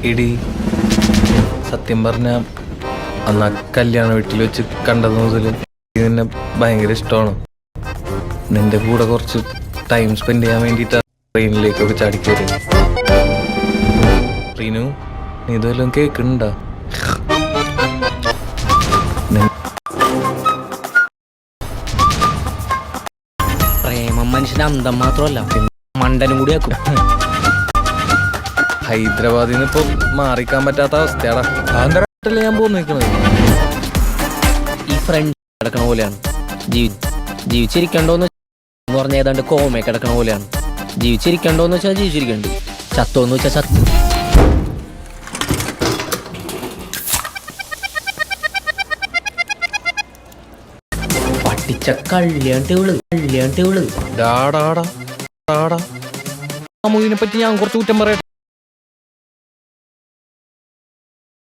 ഇടി സത്യം പറഞ്ഞ അന്ന് ആ കല്യാണ വീട്ടിൽ വെച്ച് കണ്ടത് മുതൽ നിന്നെ ഭയങ്കര ഇഷ്ടമാണ്. നിന്റെ കൂടെ കുറച്ച് ടൈം സ്പെൻഡ് ചെയ്യാൻ വേണ്ടിയിട്ടാണ് ട്രെയിനിലേക്കൊക്കെ ചാടിക്കയറി. റീനു, നീ ഇതുവല്ലതും കേൾക്കുന്നുണ്ടോ? പ്രേമം മനുഷ്യന്റെ അന്തം മാത്രമല്ല, മണ്ടനും കൂടി ആക്കും. ഹൈദരാബാദിൽ നിന്ന് ഇപ്പൊ മാറിക്കാൻ പറ്റാത്ത അവസ്ഥയാടാ. ആന്ധ്രല്ലേ ഞാൻ പോയി നിൽക്കണത്. ഈ ഫ്രണ്ട് കിടക്കണ പോലെയാണ്. ജീവിച്ചിരിക്കണ്ടോന്ന് പറഞ്ഞ ഏതാണ്ട് കോമ കിടക്കണ പോലെയാണ്. ജീവിച്ചിരിക്കണ്ടോന്ന് വെച്ചാൽ ജീവിച്ചിരിക്കണ്ട്, ചത്തോന്ന് വെച്ചാൽ ചത്ത്. പട്ടിച്ച കല്യാണ്ടിവള് ഡാടാടാ ഡാടാ. അമ്മുവിനെ പറ്റി ഞാൻ കുറച്ച് കുറ്റം പറയട്ടെ.